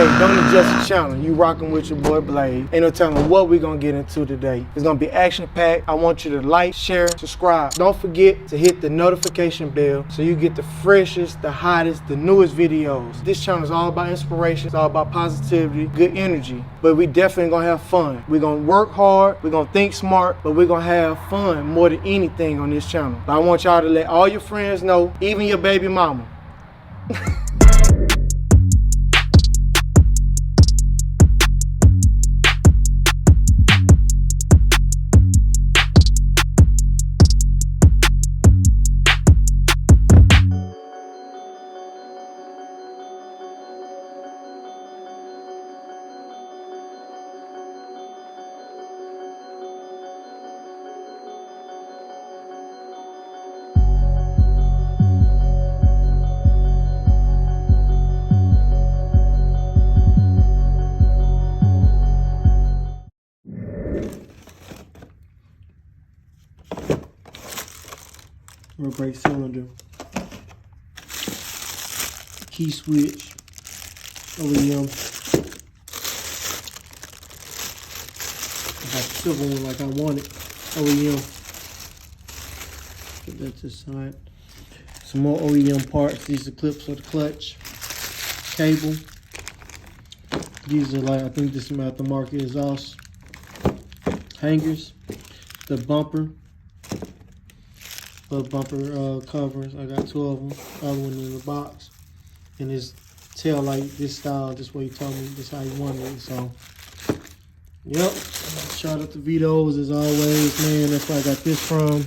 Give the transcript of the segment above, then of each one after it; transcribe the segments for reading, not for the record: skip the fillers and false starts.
Hey, don't adjust the channel. You rocking with your boy Blade. Ain't no telling what we gonna get into today. It's gonna be action-packed. I want you to like, share, subscribe. Don't forget to hit the notification bell so you get the freshest, the hottest, the newest videos. This channel is all about inspiration. It's all about positivity, good energy. But we definitely gonna have fun. We're gonna work hard. We're gonna think smart, but we're gonna have fun more than anything on this channel. But I want y'all to let all your friends know, even your baby mama. Rear brake cylinder, key switch, OEM. I got the silver one like I wanted, OEM. Put that to the side. Some more OEM parts. These are clips for the clutch, cable. These are like, I think this is aftermarket exhaust hangers, the bumper. Bumper covers. I got 2 of them. Other one in the box. And this tail light, this style, this way he told me, this how he wanted it. So, yep. Shout out to Vito's as always, man. That's where I got this from.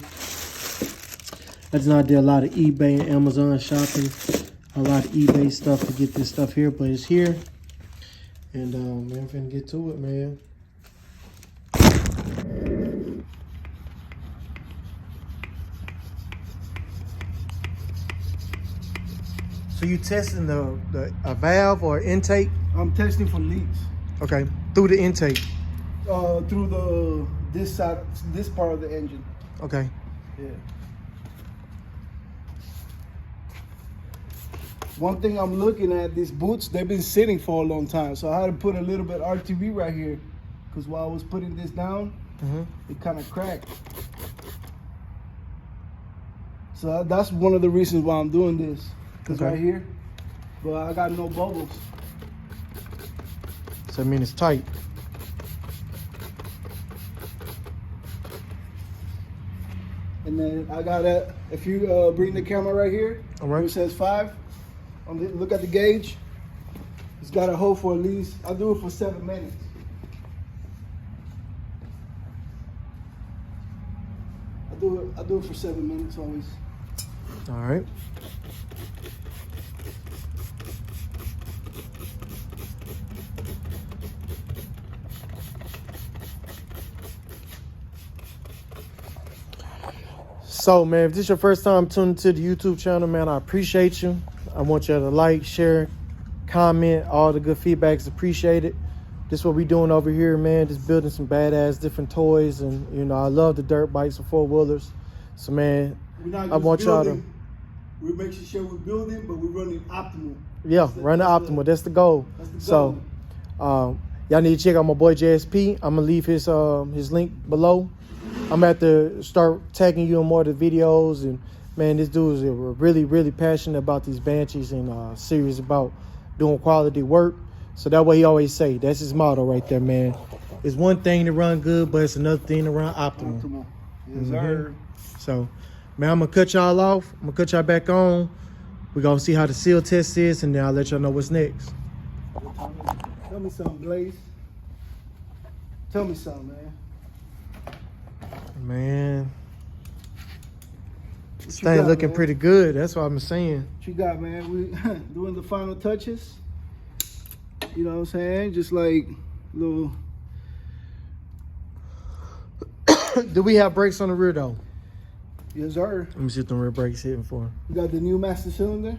I just know I did a lot of eBay and Amazon shopping. A lot of eBay stuff to get this stuff here, but it's here. And man, I'm finna get to it, man. So you testing a valve or intake? I'm testing for leaks. Okay, through the intake. Through this side, this part of the engine. Okay. Yeah. One thing I'm looking at, these boots, they've been sitting for a long time. So I had to put a little bit RTV right here, because while I was putting this down, it kind of cracked. So that's one of the reasons why I'm doing this. Because right here, but I got no bubbles. So I mean it's tight. And then I got that, if you bring the camera right here, where it says 5, look at the gauge. It's got a hold for at least, I do it for 7 minutes. I do it for 7 minutes always. All right. So, man, if this is your first time tuning to the YouTube channel, man, I appreciate you. I want you to like, share, comment. All the good feedback is appreciated. This is what we doing over here, man. Just building some badass different toys. And, you know, I love the dirt bikes and 4-wheelers. So, man, I want y'all to... We're making sure we're building, but we're running optimal. Yeah, running optimal. That's the goal. That's the goal. So, y'all need to check out my boy JSP. I'm going to leave his link below. I'm gonna have to start tagging you in more of the videos, and man, this dude is really, really passionate about these Banshees and serious about doing quality work. So that way he always say, that's his motto right there, man. It's one thing to run good, but it's another thing to run optimal. Yes, sir. So, man, I'm gonna cut y'all off. I'm gonna cut y'all back on. We're gonna see how the seal test is, and then I'll let y'all know what's next. Tell me something, Blaze. Tell me something, man. Man, this thing looking pretty good. That's what I'm saying. What you got, man? We doing the final touches. You know what I'm saying? Just like little. Do we have brakes on the rear though? Yes, sir. Let me see what the rear brakes hitting for. You got the new master cylinder.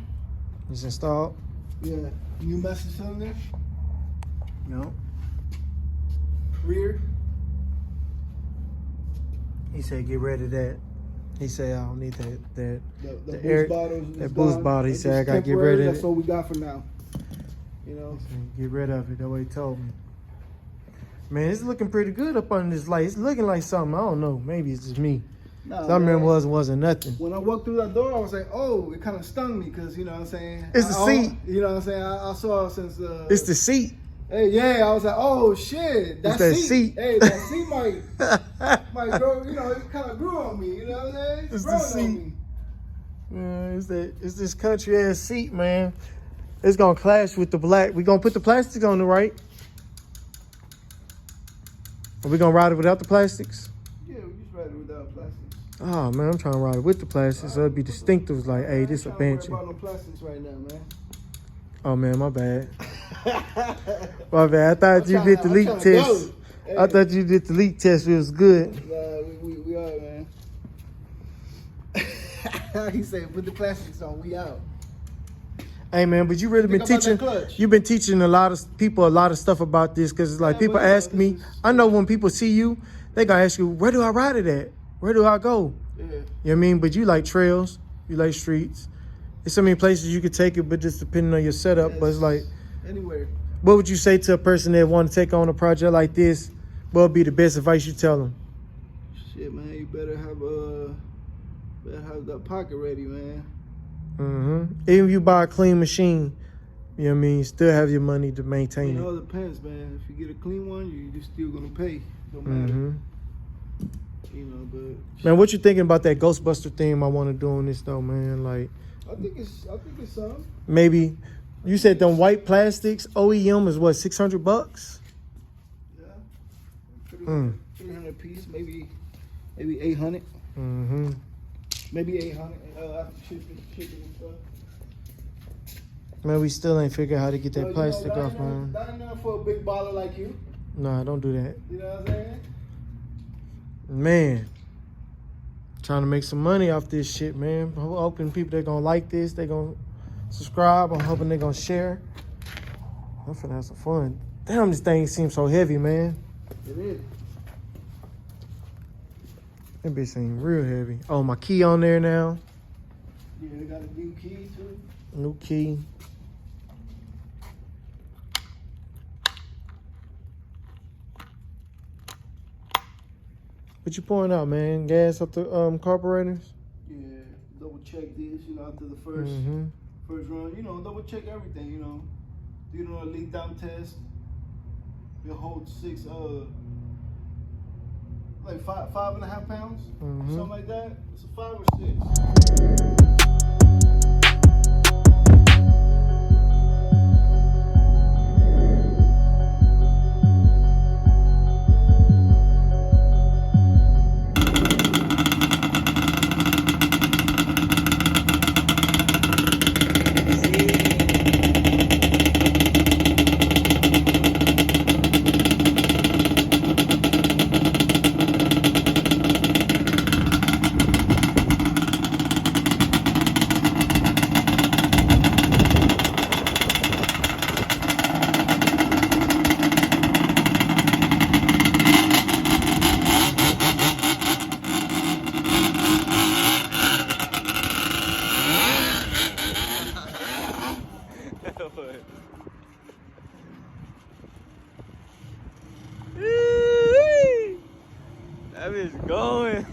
It's installed. Yeah, new master cylinder. No. Rear. He said, "Get rid of that." He said, "I don't need that The air, boost bottle. That boost bottle." He said, "I gotta get rid of it." That's what we got for now. You know. Get rid of it. That way he told me. Man, it's looking pretty good up on this light. It's looking like something. I don't know. Maybe it's just me. Nah, I remember it wasn't nothing. When I walked through that door, I was like, oh, it kind of stung me because, you know what I'm saying? It's the seat. You know what I'm saying? I saw since... It's the seat. Hey, yeah, I was like, oh, shit. That seat. Hey, that seat might grow, you know, it kind of grew on me. You know what I'm saying? It's the seat. Yeah, it's this country ass seat, man. It's going to clash with the black. We're going to put the plastics on the right. Are we going to ride it without the plastics? Yeah, we just ride it without plastics. Oh, man, I'm trying to ride it with the plastics. So it'd be distinctive. Like, hey, this a Banshee. I'm not about no plastics right now, man. Oh, man, my bad. My bad. I thought you did the leak test. Hey. I thought you did the leak test. It was good. We are, man. He said, put the plastics on. We out. Hey, man, but you really been teaching. You've been teaching a lot of people a lot of stuff about this because it's like people ask me. I know when people see you, they gonna ask you, where do I ride it at? Where do I go? Yeah. You know what I mean? But you like trails. You like streets. There's so many places you could take it, but just depending on your setup. Yes. But it's like anywhere. What would you say to a person that want to take on a project like this? What would be the best advice you tell them? Shit, man, you better have that pocket ready, man. Even if you buy a clean machine, you know what I mean, you still have your money to maintain it. It all depends, man. If you get a clean one, you're still gonna pay. No matter. You know, but man, what you thinking about that Ghostbuster theme I want to do on this though, man? Like, I think it's something. Maybe you said them white plastics OEM is what, $600? Yeah, 300 piece, maybe 800. Maybe 800 after shipping and stuff. Man, we still ain't figured out how to get that plastic off, man. Not enough for a big baller like you. Nah, don't do that. You know what I'm saying? Man, trying to make some money off this shit, man. I'm hoping people they're gonna like this, they gonna subscribe. I'm hoping they're gonna share. I'm finna have some fun. Damn, this thing seems so heavy, man. It is. That bitch seems real heavy. Oh, my key on there now. Yeah, they got a new key too. New key. What you pouring out, man? Gas up the carburetors? Yeah, double check this, you know, after the first run. You know, double check everything, you know. You know, a leak down test. It holds like 5.5 pounds, something like that. It's a 5 or 6. That bitch going.